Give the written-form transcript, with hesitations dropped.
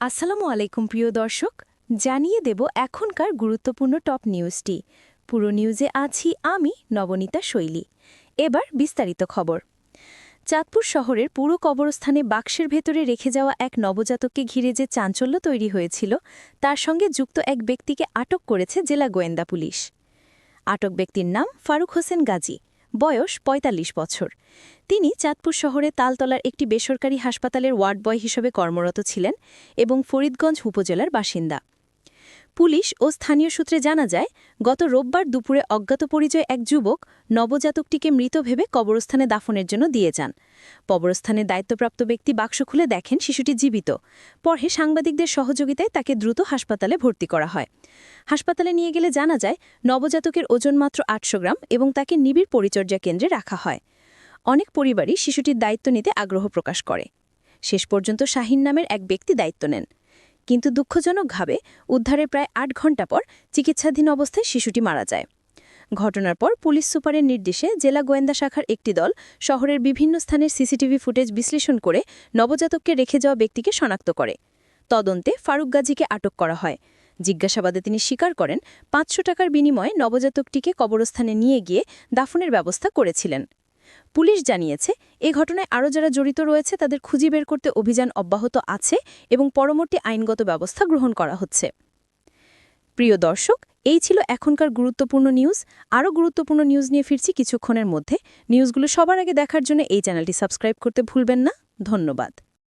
আসসালামু আলাইকুম প্রিয় দর্শক, জানিয়ে দেব এখনকার গুরুত্বপূর্ণ টপ নিউজটি। পুরো নিউজে আছি আমি নবনীতা শৈলী। এবার বিস্তারিত খবর। চাঁদপুর শহরের পুরো কবরস্থানে বাক্সের ভেতরে রেখে যাওয়া এক নবজাতককে ঘিরে যে চাঞ্চল্য তৈরি হয়েছিল, তার সঙ্গে যুক্ত এক ব্যক্তিকে আটক করেছে জেলা গোয়েন্দা পুলিশ। আটক ব্যক্তির নাম ফারুক হোসেন গাজী, বয়স ৪৫ বছর। তিনি চাঁদপুর শহরে তালতলার একটি বেসরকারি হাসপাতালের ওয়ার্ড বয় হিসেবে কর্মরত ছিলেন এবং ফরিদগঞ্জ উপজেলার বাসিন্দা। পুলিশ ও স্থানীয় সূত্রে জানা যায়, গত রোববার দুপুরে অজ্ঞাত পরিচয় এক যুবক নবজাতকটিকে মৃত ভেবে কবরস্থানে দাফনের জন্য দিয়ে যান। কবরস্থানের দায়িত্বপ্রাপ্ত ব্যক্তি বাক্স খুলে দেখেন শিশুটি জীবিত। পরে সাংবাদিকদের সহযোগিতায় তাকে দ্রুত হাসপাতালে ভর্তি করা হয়। হাসপাতালে নিয়ে গেলে জানা যায়, নবজাতকের ওজন মাত্র ৮০০ গ্রাম এবং তাকে নিবিড় পরিচর্যা কেন্দ্রে রাখা হয়। অনেক পরিবারই শিশুটির দায়িত্ব নিতে আগ্রহ প্রকাশ করে। শেষ পর্যন্ত শাহিন নামের এক ব্যক্তি দায়িত্ব নেন। কিন্তু দুঃখজনকভাবে উদ্ধারের প্রায় ৮ ঘণ্টা পর চিকিৎসাধীন অবস্থায় শিশুটি মারা যায়। ঘটনার পর পুলিশ সুপারের নির্দেশে জেলা গোয়েন্দা শাখার একটি দল শহরের বিভিন্ন স্থানের সিসিটিভি ফুটেজ বিশ্লেষণ করে নবজাতককে রেখে যাওয়া ব্যক্তিকে শনাক্ত করে। তদন্তে ফারুক গাজীকে আটক করা হয়। জিজ্ঞাসাবাদে তিনি স্বীকার করেন, ৫০০ টাকার বিনিময়ে নবজাতকটিকে কবরস্থানে নিয়ে গিয়ে দাফনের ব্যবস্থা করেছিলেন। পুলিশ জানিয়েছে, এ ঘটনায় আরও যারা জড়িত রয়েছে তাদের খুঁজে বের করতে অভিযান অব্যাহত আছে এবং পরবর্তী আইনগত ব্যবস্থা গ্রহণ করা হচ্ছে। প্রিয় দর্শক, এই ছিল এখনকার গুরুত্বপূর্ণ নিউজ। আরও গুরুত্বপূর্ণ নিউজ নিয়ে ফিরছি কিছুক্ষণের মধ্যে। নিউজগুলো সবার আগে দেখার জন্য এই চ্যানেলটি সাবস্ক্রাইব করতে ভুলবেন না। ধন্যবাদ।